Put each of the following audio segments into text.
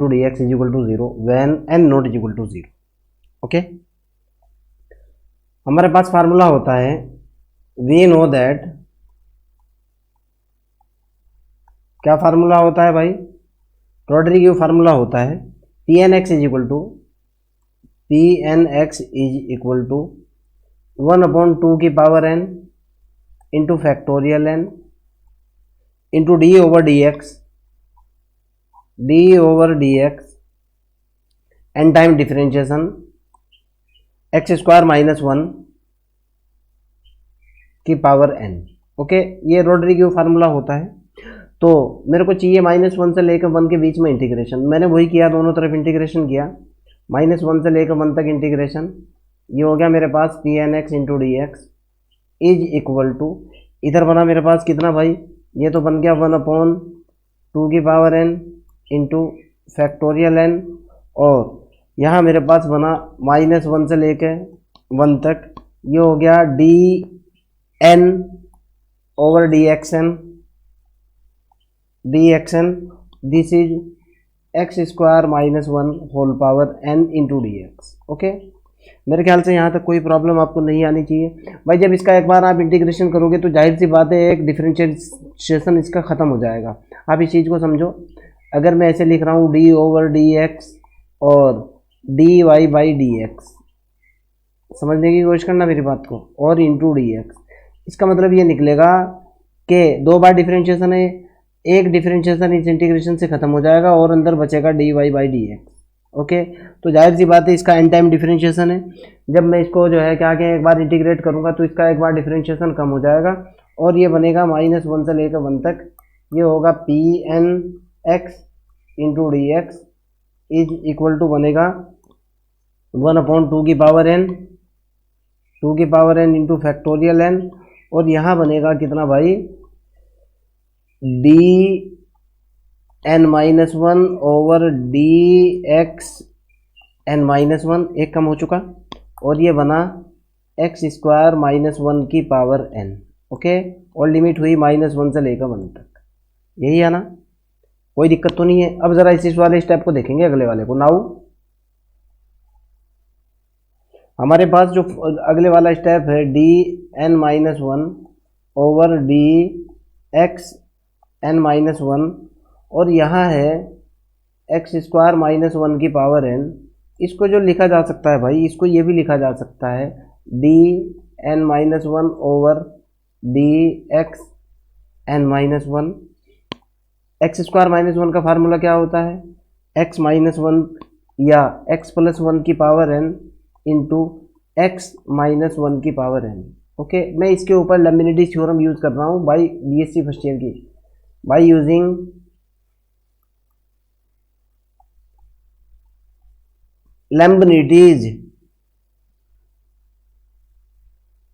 To d x is equal to 0 when n not is equal to 0। Okay, हमारे पास formula होता है, we know that, क्या formula होता है भाई? रोड्रिग्यू फार्मूला होता है p n x is equal to 1/2 की power n into factorial n into d over d x n time differentiation x square minus 1 की पावर n। ओके, ये रोड्रिग्यू formula होता है। तो मेरे को चाहिए -1 से लेकर 1 के बीच में इंटीग्रेशन। मैंने वही किया, दोनों तरफ इंटीग्रेशन किया, -1 से लेकर 1 तक इंटीग्रेशन। ये हो गया मेरे पास p n x into d x is equal to, इधर बना मेरे पास कितना भाई, ये तो बन गया 1/2 की power n into factorial n, और यहाँ मेरे पास बना -1 से लेकर 1 तक, ये हो गया d n over d x n, this is x square minus 1 whole power n into d x. Okay, मेरे ख्याल से यहाँ तक कोई प्रॉब्लम आपको नहीं आनी चाहिए भाई। जब इसका एक बार आप इंटीग्रेशन करोगे तो जाहिर सी बात है एक डिफरेंशिएशन इसका ख़त्म हो जाएगा। आप इस चीज़ को समझो, अगर मैं ऐसे लिख रहा हूँ डी ओवर डी एक्स और d y by d x, समझने की कोशिश करना मेरी बात को, और इंटू डी एक्स, इसका मतलब ये निकलेगा कि 2 बार डिफरेंशिएशन है, एक डिफरेंशिएशन इस इंटीग्रेशन से ख़त्म हो जाएगा और अंदर बचेगा d y by d x. Okay, तो जाहिर सी बात है इसका एन टाइम डिफरेंशिएशन है। जब मैं इसको जो है क्या एक बार इंटीग्रेट करूँगा तो इसका एक बार डिफरेंशिएशन कम हो जाएगा और ये बनेगा -1 से लेकर 1 तक, ये होगा p n x into d x is equal to बनेगा 1/2 की पावर n, 2 की power n into factorial n, और यहाँ बनेगा कितना भाई, d n minus 1 over d x n minus 1, एक कम हो चुका, और ये बना एक्स स्क्वायर माइनस 1 की पावर n। ओके, और लिमिट हुई -1 से लेकर 1 तक, यही है ना, कोई दिक्कत तो नहीं है। अब जरा इस वाले स्टेप को देखेंगे, अगले वाले को। नाउ हमारे पास जो अगले वाला स्टेप है d n minus 1 over d x n minus 1, और यहाँ है एक्स स्क्वायर माइनस 1 की पावर n। इसको जो लिखा जा सकता है भाई, इसको ये भी लिखा जा सकता है d n minus 1 over d x n minus 1। X square minus 1 का फार्मूला क्या होता है, एक्स माइनस 1 या एक्स प्लस 1 की power n into x minus 1 की पावर n। ओके, मैं इसके ऊपर लेमिनिटीज थ्योरम यूज़ कर रहा हूँ बाई बीएससी फर्स्ट ईयर की, बाई यूजिंग लेम्बनिटीज।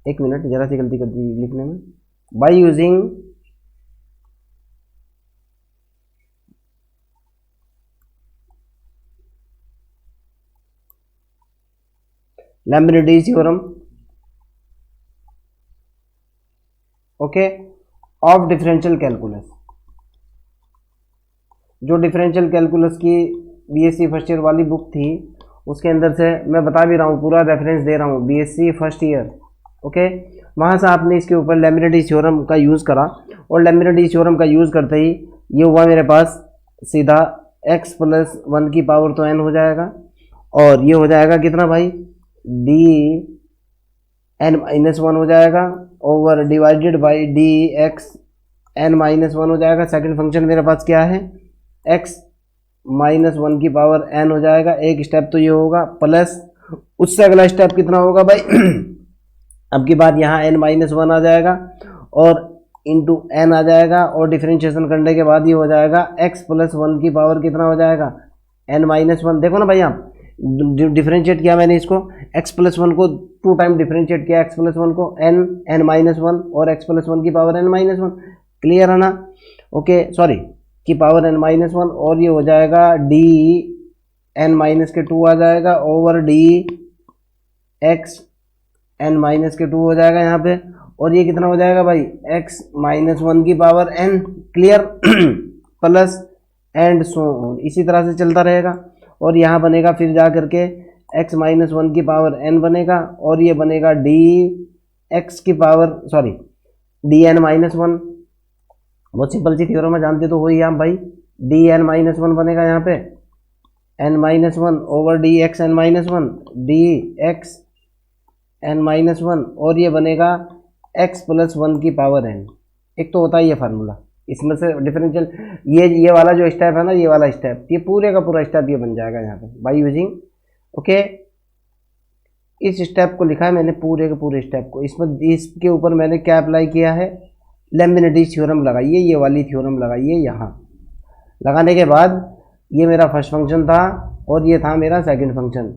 एक मिनट, जरा सी गलती कर दी लिखने में, by using Leibnitz theorem, okay, of differential calculus. जो डिफरेंशियल कैलकुलस की बीएससी फर्स्ट ईयर वाली बुक थी उसके अंदर से मैं बता भी रहा हूँ, पूरा रेफरेंस दे रहा हूँ, बीएससी फर्स्ट ईयर। ओके, वहाँ से आपने इसके ऊपर लेमिनिटीज थ्योरम का यूज़ करा, और लेमिनिटीज थ्योरम का यूज़ करते ही ये हुआ मेरे पास सीधा x प्लस 1 की पावर तो n हो जाएगा, और ये हो जाएगा कितना भाई, डी एन माइनस 1 हो जाएगा over divided by d x n minus 1 हो जाएगा। सेकंड फंक्शन मेरे पास क्या है, x माइनस 1 की पावर n हो जाएगा। एक स्टेप तो ये होगा, प्लस उससे अगला स्टेप कितना होगा भाई अब की बात यहाँ n माइनस 1 आ जाएगा और इंटू n आ जाएगा, और डिफरेंशिएशन करने के बाद ये हो जाएगा x प्लस 1 की पावर कितना हो जाएगा, n माइनस 1। देखो ना भाई, आप डिफरेंशिएट किया मैंने इसको, x प्लस 1 को 2 टाइम डिफरेंशिएट किया, x प्लस 1 को n माइनस 1 और x प्लस 1 की पावर n माइनस 1, क्लियर है ना। ओके, सॉरी, की पावर n माइनस 1, और ये हो जाएगा डी एन माइनस के 2 आ जाएगा over d x n minus के 2 हो जाएगा यहाँ पे, और ये कितना हो जाएगा भाई, x माइनस 1 की power n, clear plus and so on, इसी तरह से चलता रहेगा। और यहाँ बनेगा फिर जा करके x माइनस वन की पावर n बनेगा, और ये बनेगा डी एक्स की power sorry d n minus one. बहुत सिंपल सी थ्योरम है, जानते तो हो ही आप भाई। डी एन माइनस वन बनेगा यहाँ पे n minus one over d x n minus one, d x n minus one, और ये बनेगा x प्लस वन की पावर n। एक तो होता है ये फार्मूला, इसमें से डिफरेंशियल ये वाला जो स्टेप है ना, ये वाला स्टेप, ये पूरे का पूरा स्टेप ये बन जाएगा यहाँ पे बाय यूजिंग ओके। इस स्टेप को लिखा है मैंने, पूरे के पूरे स्टेप को। इसमें इसके ऊपर मैंने क्या अप्लाई किया है, लेम्बिनेटिज थ्योरम लगाइए, ये वाली थ्योरम लगाइए। यहाँ लगाने के बाद ये मेरा फर्स्ट फंक्शन था और ये था मेरा सेकंड फंक्शन।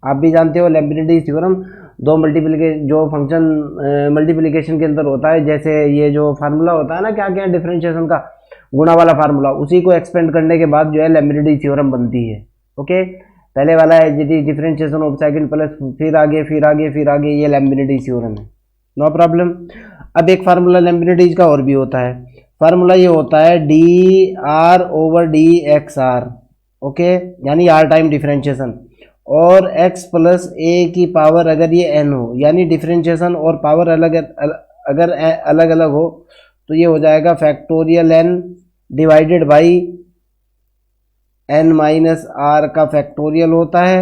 आप भी जानते हो लेम्बिनेटिज थ्योरम दो जो फंक्शन मल्टीप्लिकेशन के अंदर होता है, जैसे ये जो फार्मूला होता है ना क्या क्या डिफरेंशिएशन का गुणा वाला फार्मूला, उसी को एक्सपेंड करने के बाद जो है लेम्बिनेटिज थ्योरम बनती है। ओके, पहले वाला है डिफरेंशिएशन ऑफ सेकंड प्लस फिर आगे फिर आगे फिर आगे, ये लेम्बिनेटिज थ्योरम है, नो प्रॉब्लम। अब एक फार्मूला लेम्बिनेटिज का और भी होता है, फार्मूला ये होता है d r over d x r, okay, यानी आर टाइम डिफरेंशिएशन, और x प्लस ए की पावर अगर ये n हो, यानी डिफरेंशिएशन और पावर अगर अलग अलग हो तो ये हो जाएगा factorial n divided by n minus r का फैक्टोरियल होता है,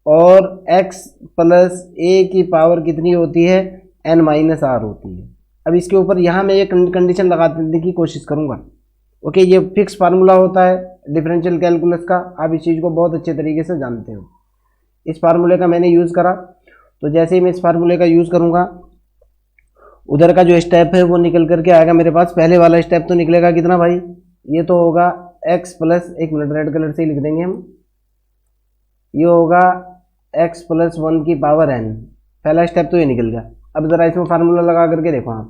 और x प्लस ए की पावर कितनी होती है, n माइनस आर होती है। अब इसके ऊपर यहाँ मैं एक कंडीशन लगाने की कोशिश करूँगा। ओके, ये फिक्स फार्मूला होता है डिफरेंशियल कैलकुलस का, आप इस चीज़ को बहुत अच्छे तरीके से जानते हो। इस फार्मूले का मैंने यूज़ करा, तो जैसे ही मैं इस फार्मूले का यूज़ करूँगा उधर का जो स्टेप है वो निकल करके आएगा मेरे पास। पहले वाला स्टेप तो निकलेगा कितना भाई, ये तो होगा x प्लस, एक मिनट रेड कलर से ही लिख देंगे हम, ये होगा x प्लस वन की पावर n। पहला स्टेप तो ये निकल गया। अब ज़रा इसमें फार्मूला लगा करके देखो आप,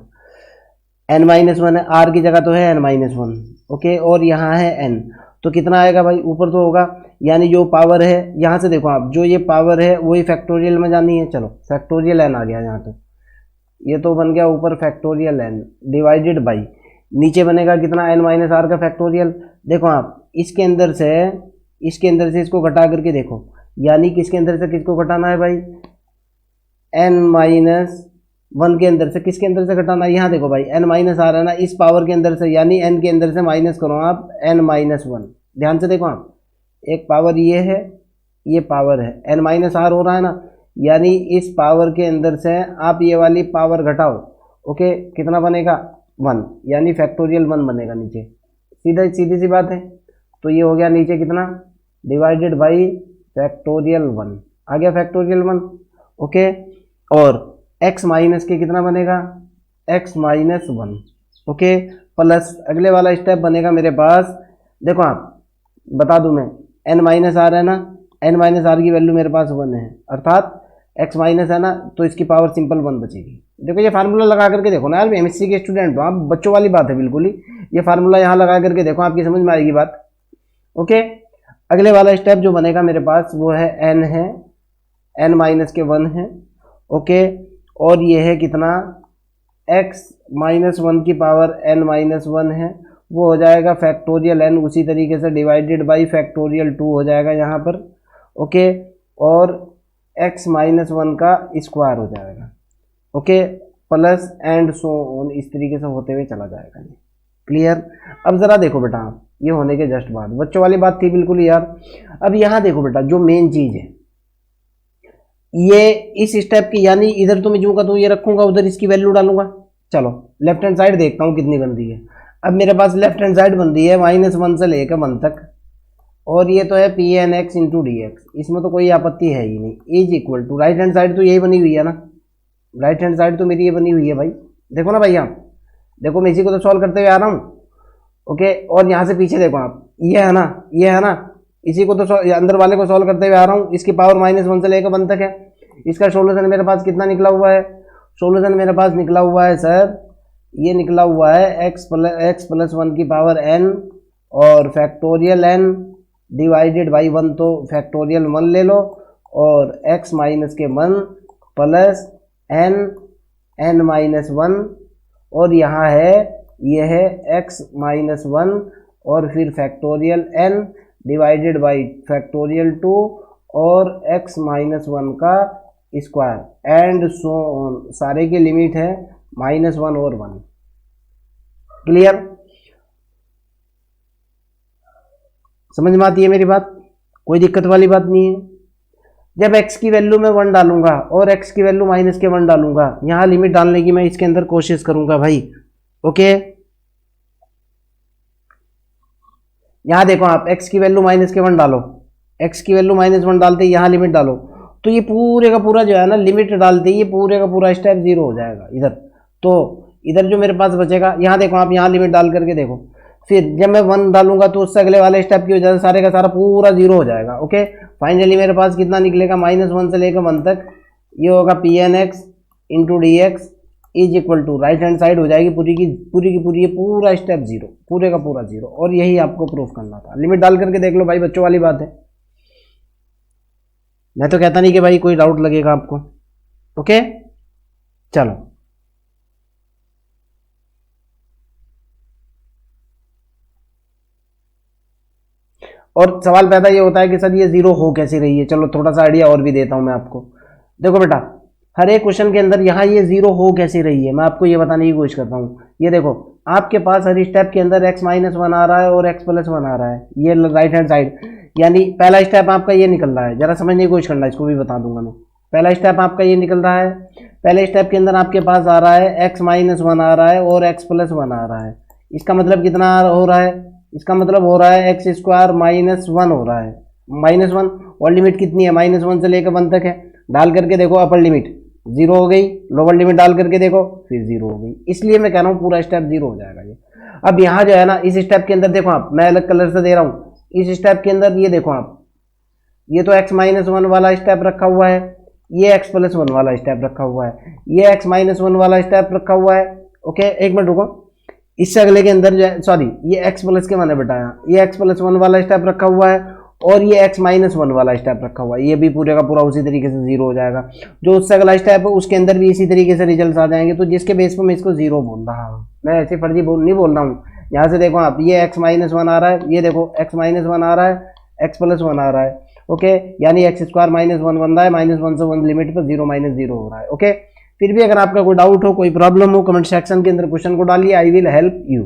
n माइनस वन है, r की जगह तो है n माइनस वन, ओके, और यहाँ है n, तो कितना आएगा भाई, ऊपर तो होगा, यानी जो पावर है यहाँ से देखो आप, जो ये पावर है वही फैक्टोरियल में जानी है। चलो फैक्टोरियल n आ गया यहाँ, तो ये तो बन गया ऊपर फैक्टोरियल n डिवाइडेड बाई नीचे बनेगा कितना, n माइनस आर का फैक्टोरियल। देखो आप इसके अंदर से इसको घटा करके देखो, यानी किसके अंदर से किसको घटाना है भाई, n माइनस वन के अंदर से किसके अंदर से घटाना है, यहाँ देखो भाई n माइनस आर है ना, इस पावर के अंदर से, यानी n के अंदर से माइनस करो आप n माइनस वन। ध्यान से देखो आप, एक पावर ये है, ये पावर है, n माइनस आर हो रहा है ना, यानी इस पावर के अंदर से आप ये वाली पावर घटाओ, ओके, कितना बनेगा, वन, यानी फैक्टोरियल वन बनेगा नीचे। सीधी सी बात है। तो ये हो गया नीचे कितना, डिवाइडेड बाई फैक्टोरियल वन, आ गया फैक्टोरियल वन, ओके, और x माइनस के कितना बनेगा, x minus one, okay, plus अगले वाला स्टेप बनेगा मेरे पास। देखो आप बता दूं मैं, n माइनस आर है ना, n माइनस आर की वैल्यू मेरे पास वन है, अर्थात x माइनस है ना, तो इसकी पावर सिंपल वन बचेगी। देखो ये फार्मूला लगा करके देखो ना यार, एमएससी के स्टूडेंट हो आप, बच्चों वाली बात है बिल्कुल ही, ये फार्मूला यहाँ लगा करके देखो, आपकी समझ में आएगी बात। ओके, अगले वाला स्टेप जो बनेगा मेरे पास वो है n है, n माइनस के वन है, ओके, और ये है कितना, x माइनस वन की पावर n माइनस वन है, वो हो जाएगा फैक्टोरियल n, उसी तरीके से डिवाइडेड बाई फैक्टोरियल टू हो जाएगा यहाँ पर, ओके, और x माइनस वन का स्क्वायर हो जाएगा, okay, plus and so on, इस तरीके से होते हुए चला जाएगा। क्लियर। अब ज़रा देखो बेटा, ये होने के जस्ट बाद बच्चों वाली बात थी बिल्कुल यार। अब यहाँ देखो बेटा, जो मेन चीज़ है ये इस स्टेप की, यानी इधर तो मैं जो का तो ये रखूंगा, उधर इसकी वैल्यू डालूंगा। चलो लेफ्ट हैंड साइड देखता हूँ कितनी बन रही है। अब मेरे पास लेफ्ट हैंड साइड बन रही है माइनस वन से लेकर वन तक, और ये तो है p n x into d x, इसमें तो कोई आपत्ति है ही नहीं। Is equal to right hand side तो यही बनी हुई है ना, राइट हैंड साइड तो मेरी ये बनी हुई है भाई, देखो ना भाई, आप देखो मैं इसी को तो सॉल्व करते हुए आ रहा हूँ, ओके, और यहाँ से पीछे देखो आप, ये है ना, ये है ना, इसी को तो अंदर वाले को सॉल्व करते हुए आ रहा हूँ। इसकी पावर माइनस वन से लेकर वन तक है। इसका सोल्यूशन मेरे पास कितना निकला हुआ है, सोल्यूशन मेरे पास निकला हुआ है सर, ये निकला हुआ है एक्स प्लस वन की पावर n और factorial n divided by one, तो फैक्टोरियल वन ले लो, और x माइनस के one plus n minus one, और यहाँ है ये है x माइनस वन और फिर factorial n divided by factorial 2 और x माइनस 1 का स्क्वायर एंड सो ऑन। सारे की लिमिट है -1 और 1। क्लियर? समझ में आती है मेरी बात? कोई दिक्कत वाली बात नहीं है। जब x की वैल्यू में 1 डालूंगा और x की वैल्यू -1 डालूंगा, यहां लिमिट डालने की मैं इसके अंदर कोशिश करूंगा भाई। ओके, यहां देखो आप x की वैल्यू -1 डालो, x की वैल्यू -1 डालते ही यहां लिमिट डालो, तो ये पूरे का पूरा जो है ना लिमिट डालते ही ये पूरे का पूरा स्टेप 0 हो जाएगा इधर। तो इधर जो मेरे पास बचेगा, यहाँ देखो आप, यहाँ लिमिट डाल करके देखो, फिर जब मैं 1 डालूंगा तो उससे अगले वाले स्टेप की हो जाएगा, सारे का सारा पूरा 0 हो जाएगा। ओके, फाइनली मेरे पास कितना निकलेगा, -1 से लेकर 1 तक, ये होगा pnx into d x is equal to, right hand side हो जाएगी पूरी की पूरी, ये पूरा स्टेप 0, पूरे का पूरा 0। और यही आपको प्रूफ करना था। लिमिट डाल करके देख लो भाई, बच्चों वाली बात है। मैं तो कहता नहीं कि भाई कोई डाउट लगेगा आपको। ओके, चलो और सवाल पैदा ये होता है कि सर ये 0 हो कैसे रही है। चलो थोड़ा सा आइडिया और भी देता हूं मैं आपको। देखो बेटा, हर एक क्वेश्चन के अंदर यहाँ ये 0 हो कैसे रही है, मैं आपको ये बताने की कोशिश करता हूँ। ये देखो आपके पास हर स्टेप के अंदर x-1 आ रहा है और x+1 आ रहा है, ये राइट हैंड साइड, यानी पहला स्टेप आपका ये निकल रहा है। जरा समझने की कोशिश करना, इसको भी बता दूंगा मैं। पहला स्टेप आपका ये निकल रहा है, पहले स्टेप के अंदर आपके पास आ रहा है x-1 आ रहा है और x+1 आ रहा है। इसका मतलब कितना हो रहा है, इसका मतलब हो रहा है x² -1 हो रहा है, -1। और लिमिट कितनी है, -1 से लेकर 1 तक है। डाल करके देखो, अपर लिमिट 0 हो गई, लोअर लिमिट डाल करके देखो फिर 0 हो गई। इसलिए मैं कह रहा हूँ पूरा स्टेप 0 हो जाएगा ये। अब यहाँ जो है ना, इस स्टेप के अंदर देखो आप, मैं अलग कलर से दे रहा हूँ। इस स्टेप के अंदर ये देखो आप, ये तो x-1 वाला स्टेप रखा हुआ है, ये x+1 वाला स्टेप रखा हुआ है, ये x-1 वाला स्टेप रखा हुआ है। ओके, एक मिनट रुको, इससे अगले के अंदर जो है, सॉरी ये x+ के मैंने बताया, ये x+1 वाला स्टेप रखा हुआ है और ये x-1 वाला स्टेप रखा हुआ है। ये भी पूरे का पूरा उसी तरीके से 0 हो जाएगा। जो उससे अगला स्टेप है उसके अंदर भी इसी तरीके से रिजल्ट आ जाएंगे। तो जिसके बेस पर मैं इसको 0 बोल रहा हूँ, मैं ऐसे फर्जी नहीं बोल रहा हूँ। यहाँ से देखो आप, ये x-1 आ रहा है, ये देखो x-1 आ रहा है, x+1 आ रहा है। ओके, यानी x² -1 बन रहा है, -1 से 1 लिमिट पर 0 -0 हो रहा है। ओके, फिर भी अगर आपका कोई डाउट हो, कोई प्रॉब्लम हो, कमेंट सेक्शन के अंदर क्वेश्चन को डालिए, आई विल हेल्प यू।